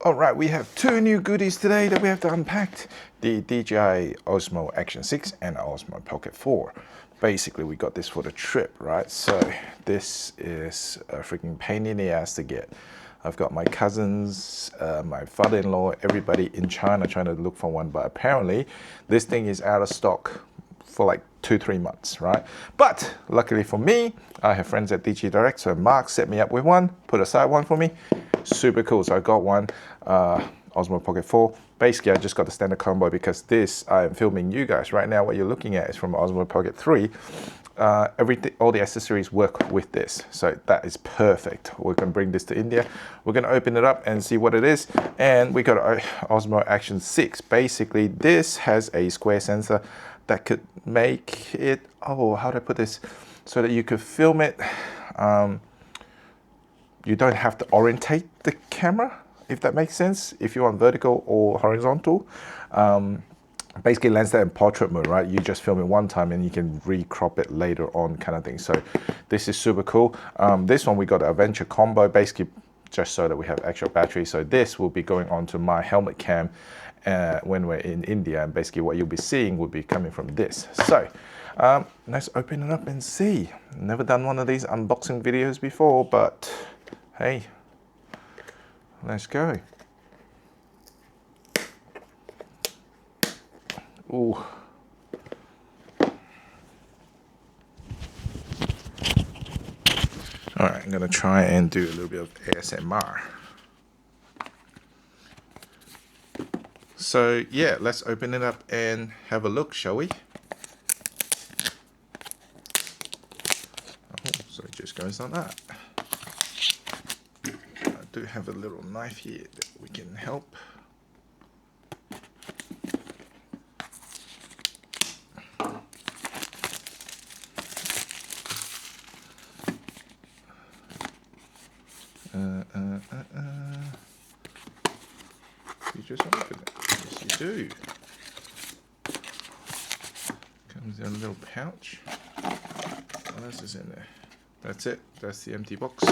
All right, we have two new goodies today that we have to unpack. The DJI Osmo Action 6 and Osmo Pocket 4. Basically, we got this for the trip, right? So this is a freaking pain in the ass to get. I've got my cousins, my father-in-law, everybody in China trying to look for one, but apparently this thing is out of stock for like 2-3 months, right? But luckily for me, I have friends at DG Direct, so Mark set me up with one, put aside one for me. Super cool. So I got one Osmo Pocket 4. Basically, I just got the standard combo because this I am filming you guys right now. What you're looking at is from Osmo Pocket 3. Everything, all the accessories work with this, so that is perfect. We're gonna bring this to India. We're gonna open it up and see what it is. And we got Osmo Action 6. Basically, this has a square sensor that could make it. Oh, how do I put this? So that you could film it. You don't have to orientate the camera, if that makes sense, if you want vertical or horizontal. Basically lands that in portrait mode, right? You just film it one time and you can recrop it later on kind of thing. So this is super cool. This one we got an adventure combo, basically just so that we have extra battery. So this will be going onto my helmet cam when we're in India, and basically what you'll be seeing will be coming from this. So let's open it up and see. Never done one of these unboxing videos before, but hey, let's go. Ooh. All right, I'm gonna try and do a little bit of ASMR. So yeah, let's open it up and have a look, shall we? Oh, so it just goes like that. I do have a little knife here that we can help. You just open it. Yes, you do. Comes in a little pouch. What else is in there? That's it. That's the empty box.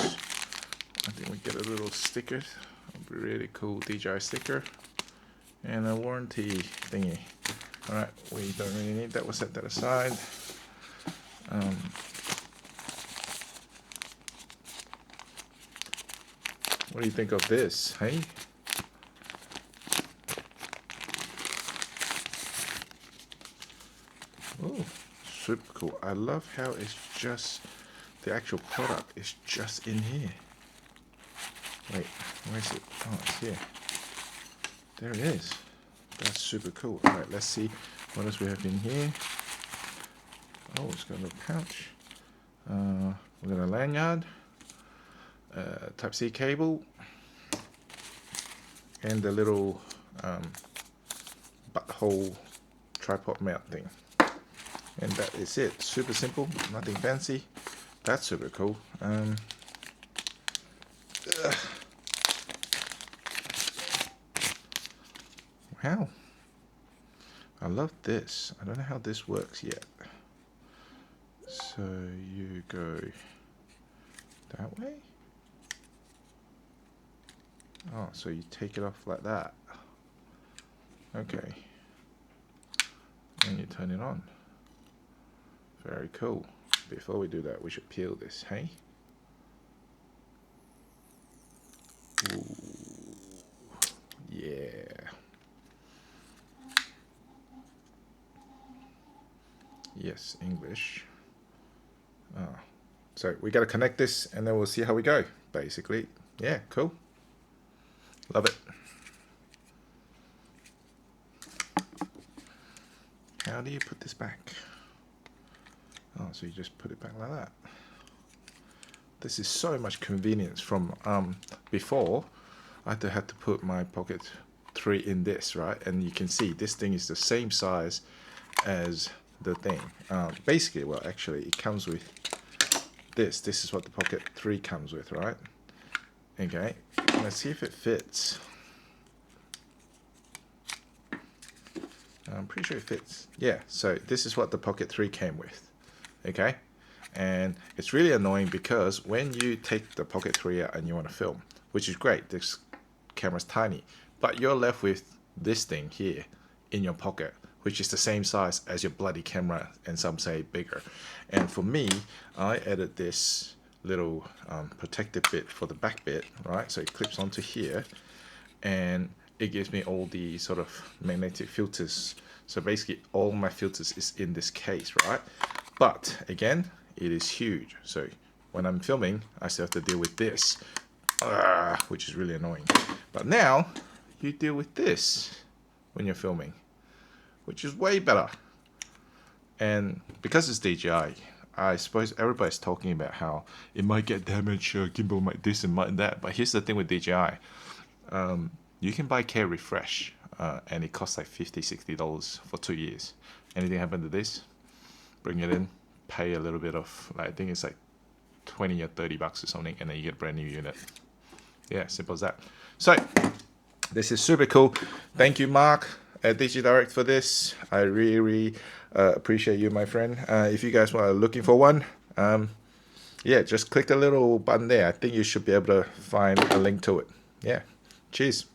I think we get a little sticker. A really cool DJI sticker. And a warranty thingy. Alright, we don't really need that. We'll set that aside. What do you think of this, hey? Oh, super cool. I love how it's just, the actual product is just in here. Wait, where is it? Oh, it's here. There it is. That's super cool. Alright, let's see what else we have in here. Oh, it's got a little pouch. We got a lanyard, Type-C cable, and the little butthole tripod mount thing. And that is it. Super simple, nothing fancy. That's super cool. Wow. I love this. I don't know how this works yet. So you go that way? Oh, so you take it off like that. Okay. And you turn it on. Very cool. Before we do that, we should peel this, hey? Ooh. Yeah. Yes, English. Oh. So we got to connect this and then we'll see how we go, basically. Yeah, cool. Love it. How do you put this back? Oh, so you just put it back like that. This is so much convenience from before. I had to put my Pocket 3 in this, right? And you can see this thing is the same size as the thing. Basically, well, actually, it comes with this. This is what the Pocket 3 comes with, right? Okay, let's see if it fits. I'm pretty sure it fits. Yeah, so this is what the Pocket 3 came with. Okay, and it's really annoying because when you take the Pocket 3 out and you want to film, which is great, this camera's tiny, but you're left with this thing here in your pocket, which is the same size as your bloody camera, and some say bigger. And for me, I added this little protective bit for the back bit, right? So it clips onto here, and it gives me all the sort of magnetic filters. So basically all my filters is in this case, right? But again, it is huge. So when I'm filming, I still have to deal with this, which is really annoying. But now you deal with this when you're filming, which is way better. And because it's DJI, I suppose everybody's talking about how it might get damaged, gimbal might this and might that. But here's the thing with DJI. You can buy care refresh, and it costs like $50-$60 for 2 years. Anything happen to this, bring it in, pay a little bit of, like, I think it's like 20 or 30 bucks or something, and then you get a brand new unit. Yeah, simple as that. So this is super cool. Thank you, Mark at DigiDirect, for this. I really appreciate you, my friend. If you guys are looking for one, yeah, just click the little button there. I think you should be able to find a link to it. Yeah, cheers.